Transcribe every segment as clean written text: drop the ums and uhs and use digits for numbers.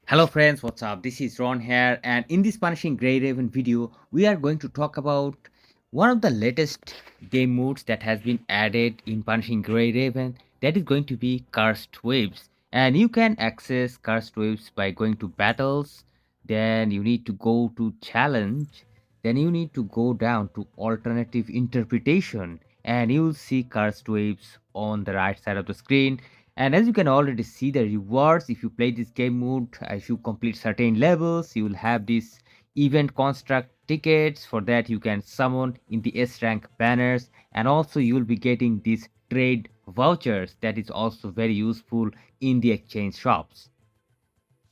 Hello friends, what's up? This is Ron here, and in this Punishing Grey Raven video, we are going to talk about one of the latest game modes that has been added in Punishing Grey Raven. That is going to be Cursed Waves, and you can access Cursed Waves by going to Battles. Then you need to go to Challenge. Then you need to go down to Alternative Interpretation, and you will see Cursed Waves on the right side of the screen. And as you can already see the rewards, if you play this game mode, if you complete certain levels, you will have this event construct tickets. For that you can summon in the S rank banners, and also you will be getting these trade vouchers that is also very useful in the exchange shops.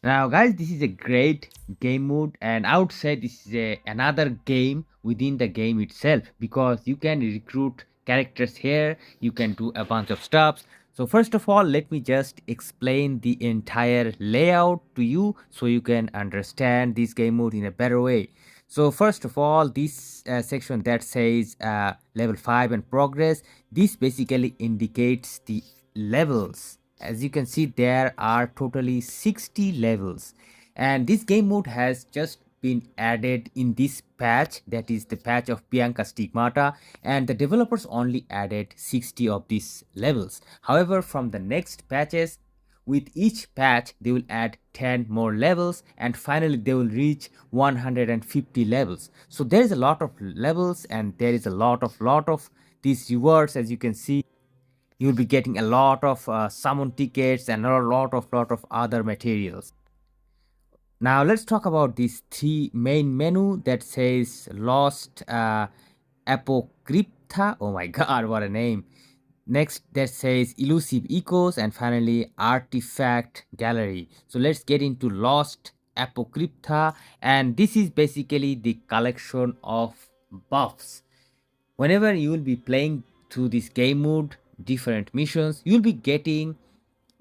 Now guys, this is a great game mode, and I would say this is another game within the game itself, because you can recruit characters here, you can do a bunch of stuff. So first of all, let me just explain the entire layout to you so you can understand this game mode in a better way. So first of all, this section that says level 5 and progress, this basically indicates the levels. As you can see, there are totally 60 levels, and this game mode has just been added in this patch, that is the patch of Bianca Stigmata, and the developers only added 60 of these levels. However, from the next patches, with each patch they will add 10 more levels, and finally they will reach 150 levels. So there is a lot of levels, and there is a lot of these rewards. As you can see, you'll be getting a lot of summon tickets and a lot of other materials. Now let's talk about these three main menu that says Lost Apocryptha. Oh my god, what a name. Next, that says Elusive Echoes, and finally Artifact Gallary. So let's get into Lost Apocryptha, and this is basically the collection of buffs. Whenever you will be playing through this game mode, different missions, you'll be getting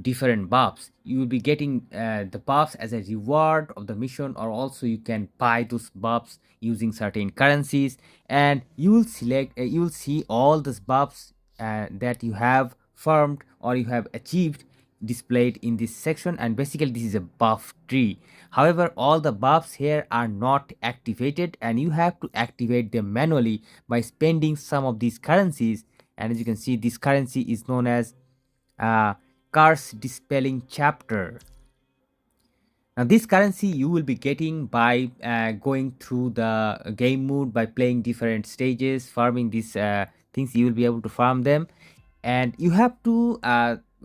different buffs. You will be getting the buffs as a reward of the mission, or also you can buy those buffs using certain currencies, and you will select you will see all those buffs that you have farmed or you have achieved displayed in this section. And basically this is a buff tree. However, all the buffs here are not activated, and you have to activate them manually by spending some of these currencies. And as you can see, this currency is known as uh, Curse Dispelling Chapter. Now this currency you will be getting by going through the game mode, by playing different stages, farming these things. You will be able to farm them, and you have to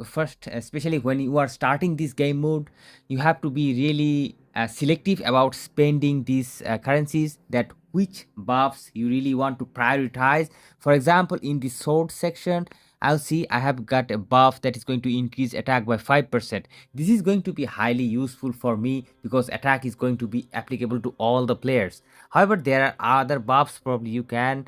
first, especially when you are starting this game mode, you have to be really selective about spending these currencies, that which buffs you really want to prioritize. For example, in the sword section, I'll see I have got a buff that is going to increase attack by 5%. This is going to be highly useful for me because attack is going to be applicable to all the players. However, there are other buffs probably you can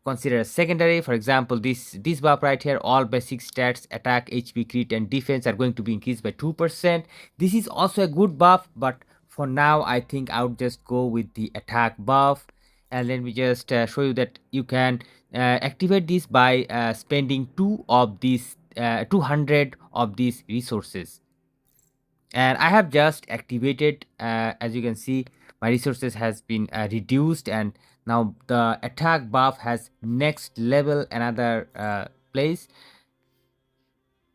consider as secondary. For example, this buff right here, all basic stats, attack, HP, crit and defense are going to be increased by 2%. This is also a good buff, but for now I think I would just go with the attack buff. And let me just show you that you can activate this by spending 200 of these resources. And I have just activated, as you can see, my resources has been reduced, and now the attack buff has next level another place.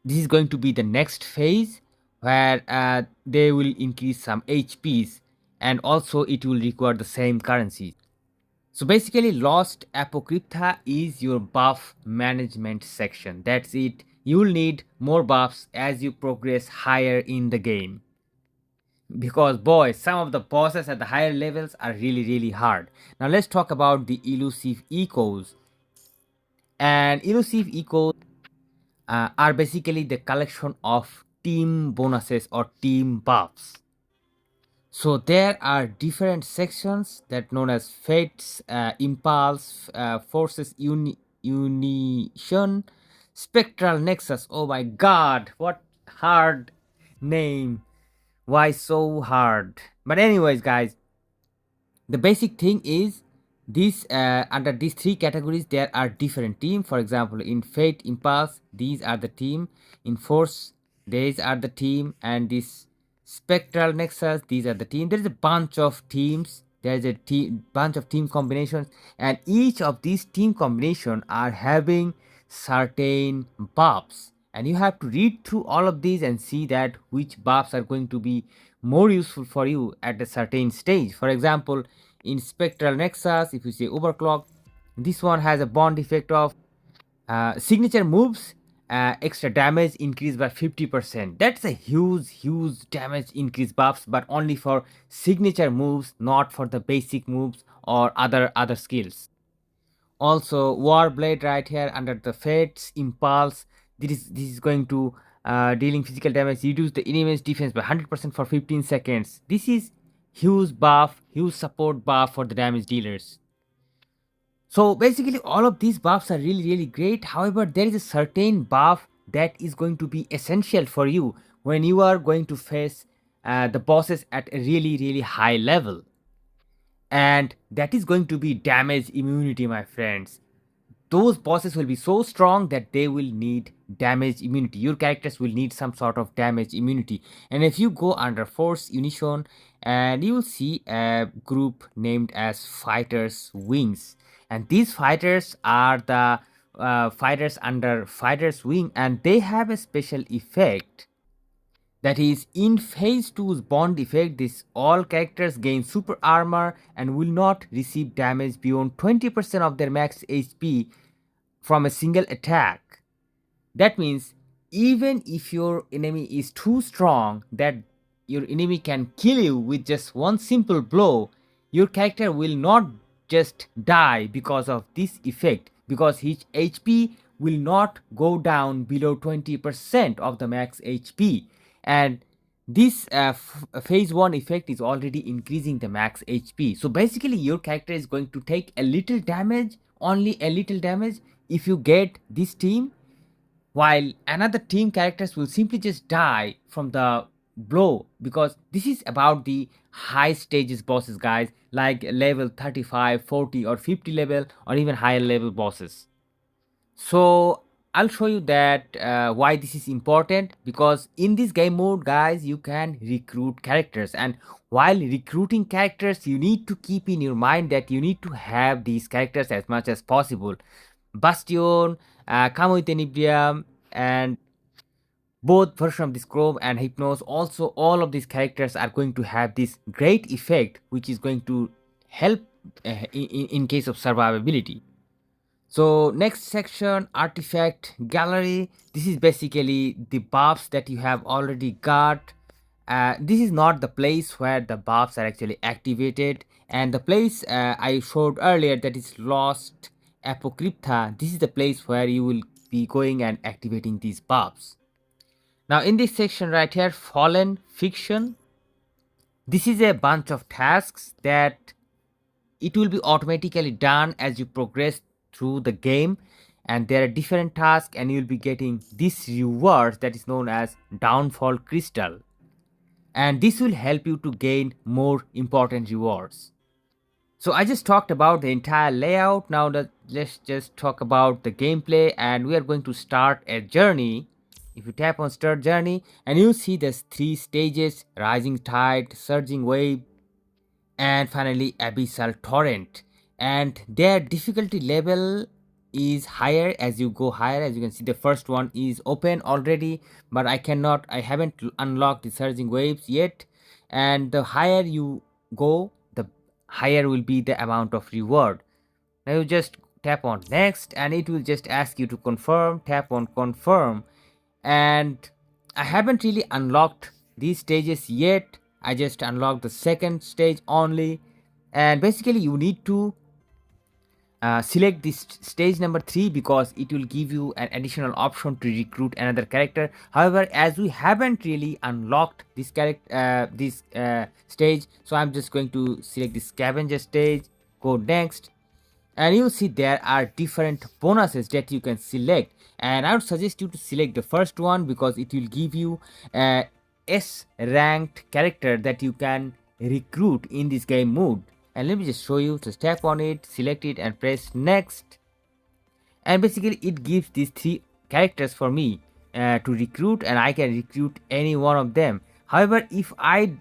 This is going to be the next phase, where they will increase some HPs, and also it will require the same currency. So basically, Lost Apocryptha is your buff management section. That's it. You will need more buffs as you progress higher in the game, because boy, some of the bosses at the higher levels are really hard. Now let's talk about the Elusive Echoes. And Elusive Echoes are basically the collection of team bonuses or team buffs. So there are different sections that known as Fates, Impulse, Forces Unition, Spectral Nexus. Oh my god, what hard name. Why so hard? But anyways guys, the basic thing is this, under these three categories there are different team. For example, in Fate Impulse, these are the team. In Force, these are the team. And this Spectral Nexus. These are the team. There is a bunch of teams. There is a bunch of team combinations, and each of these team combination are having certain buffs, and you have to read through all of these and see that which buffs are going to be more useful for you at a certain stage. For example, in Spectral Nexus, if you say Overclock, this one has a bond effect of signature moves, extra damage increased by 50%. That's a huge damage increase buffs, but only for signature moves, not for the basic moves or other skills. Also, Warblade right here under the Fates Impulse. This is going to dealing physical damage, reduce the enemy's defense by 100% for 15 seconds. This is huge buff, huge support buff for the damage dealers. So basically, all of these buffs are really great. However, there is a certain buff that is going to be essential for you when you are going to face the bosses at a really high level, and that is going to be damage immunity, my friends. Those bosses will be so strong that they will need damage immunity. Your characters will need some sort of damage immunity. And if you go under Force Unition, and you will see a group named as Fighters Wings, and these fighters are the fighters under Fighters Wing, and they have a special effect that is in phase 2's bond effect. This all characters gain super armor and will not receive damage beyond 20% of their max HP from a single attack. That means even if your enemy is too strong that your enemy can kill you with just one simple blow, your character will not just die because of this effect, because his HP will not go down below 20% of the max HP. And this phase 1 effect is already increasing the max HP. So basically your character is going to take a little damage, only a little damage, if you get this team, while another team characters will simply just die from the blow, because this is about the high stages bosses, guys, like level 35, 40 or 50 level or even higher level bosses. So I'll show you that why this is important, because in this game mode, guys, you can recruit characters, and while recruiting characters you need to keep in your mind that you need to have these characters as much as possible. Bastion, Camo Inebrium, and both version of this Chrome and Hypnos, also all of these characters are going to have this great effect which is going to help in case of survivability. So next section, artifact gallery. This is basically the buffs that you have already got. This is not the place where the buffs are actually activated, and the place I showed earlier, that is Lost Apocryptha, this is the place where you will be going and activating these buffs. Now in this section right here, Fallen Fiction, this is a bunch of tasks that it will be automatically done as you progress through the game, and there are different tasks and you'll be getting this reward that is known as Downfall Crystal, and this will help you to gain more important rewards. So I just talked about the entire layout. Now let's just talk about the gameplay, and we are going to start a journey. If you tap on start journey, and you see there's 3 stages: rising tide, surging wave, and finally abyssal torrent, and their difficulty level is higher as you go higher. As you can see, the first one is open already, but I haven't unlocked the surging waves yet, and the higher you go, the higher will be the amount of reward. Now you just tap on next and it will just ask you to confirm. Tap on confirm, and I haven't really unlocked these stages yet. I just unlocked the second stage only, and basically you need to select this stage number 3 because it will give you an additional option to recruit another character. However, as we haven't really unlocked this character this stage, so I'm just going to select the scavenger stage, go next, and you see there are different bonuses that you can select, and I would suggest you to select the first one because it will give you a S ranked character that you can recruit in this game mode. And let me just show you. Just tap on it, select it and press next, and basically it gives these 3 characters for me to recruit, and I can recruit any one of them. However, if I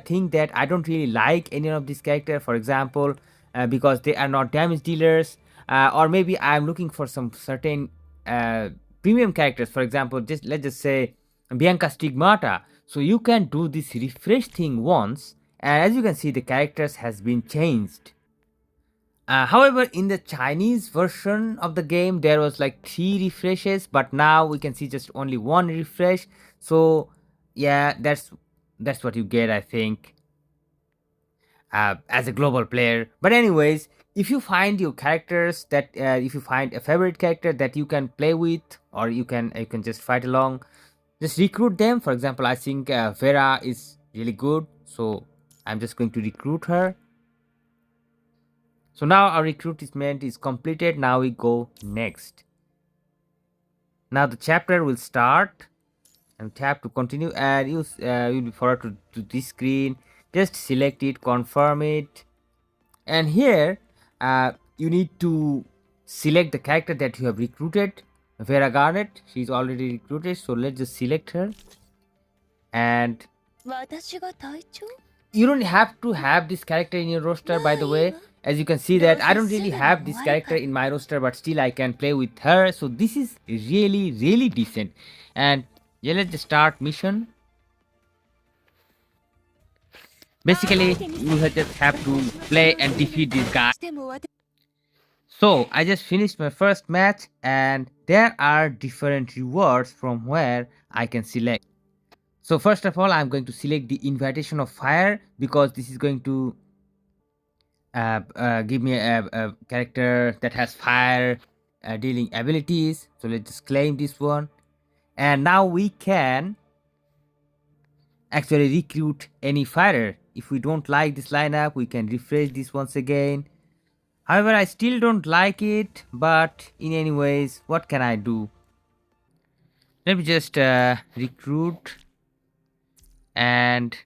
think that I don't really like any of these characters, for example, because they are not damage dealers, or maybe I'm looking for some certain uh, premium characters, for example, just let's just say Bianca Stigmata. So you can do this refresh thing once, and as you can see, the characters has been changed. However, in the Chinese version of the game, there was like 3 refreshes, but now we can see just only 1 refresh. So, yeah, that's what you get, I think, as a global player. But anyways, if you find your characters that if you find a favorite character that you can play with, or you can just fight along, just recruit them. For example, I think Vera is really good, so I'm just going to recruit her. So now our recruitment is completed. Now we go next. Now the chapter will start and tap to continue, and you'll be forward to this screen. Just select it, confirm it, and here you need to select the character that you have recruited. Vera Garnet, she's already recruited, so let's just select her. And you don't have to have this character in your roster, by the way. As you can see that I don't really have this character in my roster, but still I can play with her, so this is really decent. And yeah, let's just start mission. Basically you just have to play and defeat this guy. So I just finished my first match, and there are different rewards from where I can select. So first of all, I'm going to select the invitation of fire, because this is going to give me a character that has fire dealing abilities. So let's just claim this one, and now we can actually recruit any fighter. If we don't like this lineup, we can refresh this once again. However, I still don't like it, but in any ways, what can I do? Let me just recruit, and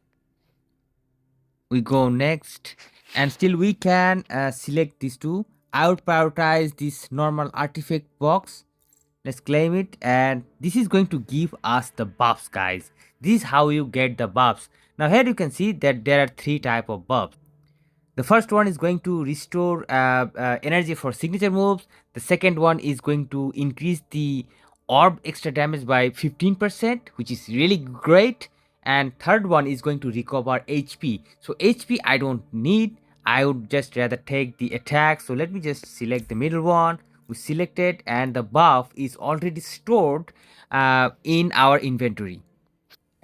we go next, and still we can select these two. I would prioritize this normal artifact box. Let's claim it, and this is going to give us the buffs, guys. This is how you get the buffs. Now here you can see that there are 3 type of buffs. The first one is going to restore energy for signature moves. The second one is going to increase the orb extra damage by 15%, which is really great. And third one is going to recover HP. So HP I don't need. I would just rather take the attack. So let me just select the middle one. We select it, and the buff is already stored in our inventory.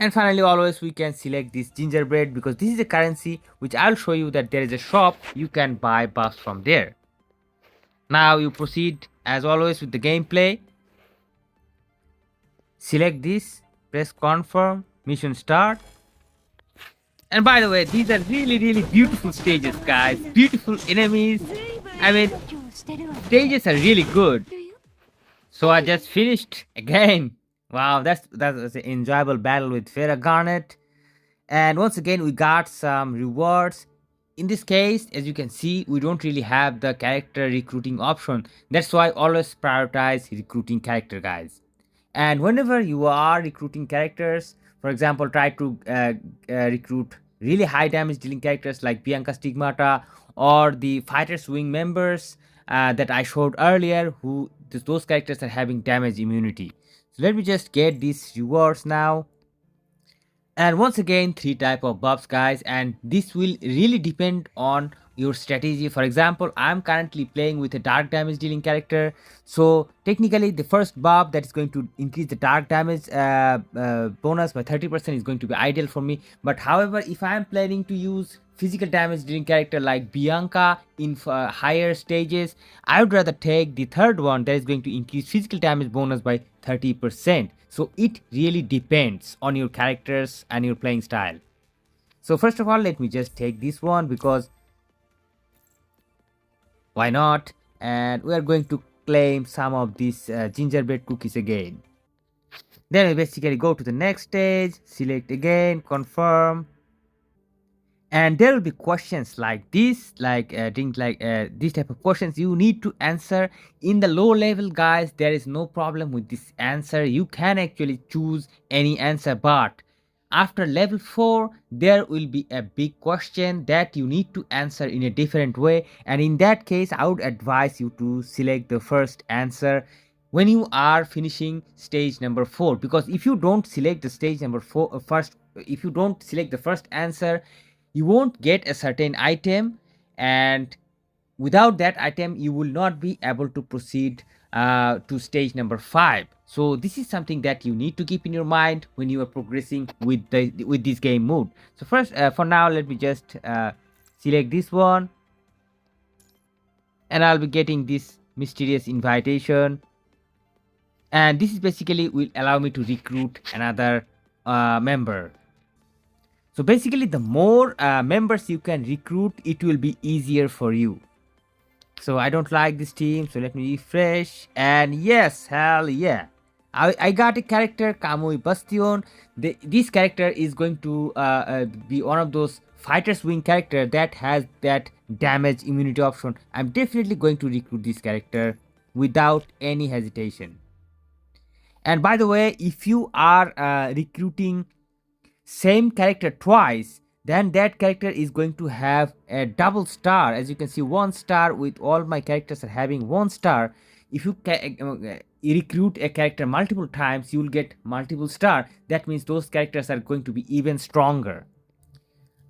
And finally, always we can select this gingerbread, because this is a currency which I'll show you that there is a shop you can buy buffs from there. Now you proceed as always with the gameplay. Select this, press confirm, mission start. And by the way, these are really beautiful stages, guys. Beautiful enemies. I mean, stages are really good. So I just finished again. Wow, that's an enjoyable battle with Farah Garnet. And once again, we got some rewards. In this case, as you can see, we don't really have the character recruiting option. That's why I always prioritize recruiting character, guys. And whenever you are recruiting characters, for example, try to recruit really high damage dealing characters like Bianca Stigmata, or the Fighters Wing members that I showed earlier, who those characters are having damage immunity. So let me just get these rewards now. And once again, 3 type of buffs, guys, and this will really depend on your strategy. For example, I'm currently playing with a dark damage dealing character, so technically the first buff that is going to increase the dark damage bonus by 30% is going to be ideal for me. But however, if I'm planning to use physical damage dealing character like Bianca in higher stages, I would rather take the third one that is going to increase physical damage bonus by 30%. So it really depends on your characters and your playing style. So first of all, let me just take this one, because why not? And we are going to claim some of these gingerbread cookies again. Then we basically go to the next stage, select again, confirm. And there will be questions like this, like things like this type of questions you need to answer. In the low level, guys, there is no problem with this answer. You can actually choose any answer, but After level 4, there will be a big question that you need to answer in a different way, and in that case I would advise you to select the first answer when you are finishing stage number 4, because if you don't select the stage number 4 first, if you don't select the first answer, you won't get a certain item, and without that item you will not be able to proceed to stage number 5. So this is something that you need to keep in your mind when you are progressing with this game mode. So first, for now, let me just select this one, and I'll be getting this mysterious invitation, and this is basically will allow me to recruit another member. So basically, the more members you can recruit, it will be easier for you. So I don't like this team, so let me refresh, and yes, hell yeah, I got a character, Kamui Bastion. This character is going to be one of those fighters wing character that has that damage immunity option. I'm definitely going to recruit this character without any hesitation. And by the way, if you are recruiting same character twice, then that character is going to have a double star. As you can see, 1 star, with all my characters are having 1 star. If you recruit a character multiple times, you will get multiple star. That means those characters are going to be even stronger.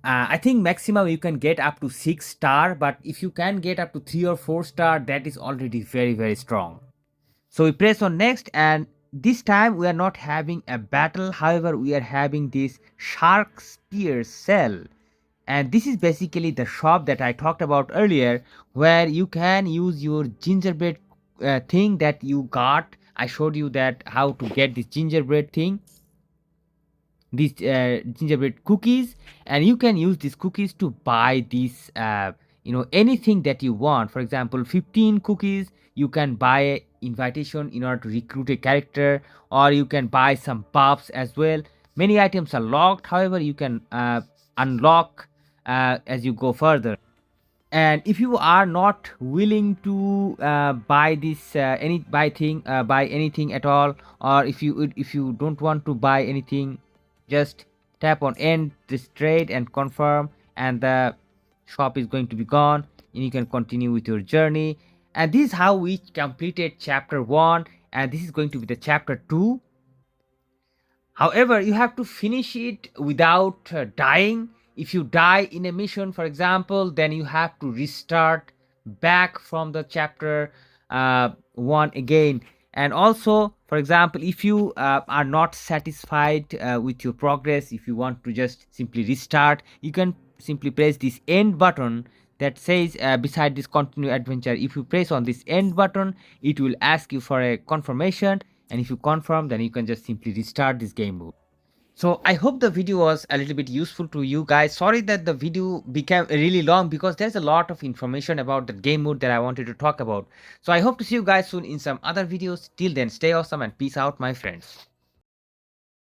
I think maximum you can get up to 6 star, but if you can get up to 3 or 4 star, that is already very, very strong. So we press on next, and this time we are not having a battle. However, we are having this shark spear cell, and this is basically the shop that I talked about earlier, where you can use your gingerbread thing that you got. I showed you that how to get this gingerbread thing, these gingerbread cookies, and you can use these cookies to buy these anything that you want. For example, 15 cookies, you can buy a invitation in order to recruit a character, or you can buy some buffs as well. Many items are locked, however you can unlock as you go further. And if you are not willing to buy this buy anything at all, or if you don't want to buy anything, just tap on end this trade and confirm, and the shop is going to be gone, and you can continue with your journey. And this is how we completed chapter 1, and this is going to be the chapter 2. However, you have to finish it without dying. If you die in a mission, for example, then you have to restart back from the chapter 1 again. And also, for example, if you are not satisfied with your progress, if you want to just simply restart, you can simply press this end button that says beside this continue adventure. If you press on this end button, it will ask you for a confirmation, and if you confirm, then you can just simply restart this game mode. So I hope the video was a little bit useful to you guys. Sorry that the video became really long, because there's a lot of information about the game mode that I wanted to talk about. So I hope to see you guys soon in some other videos. Till then, stay awesome and peace out, my friends.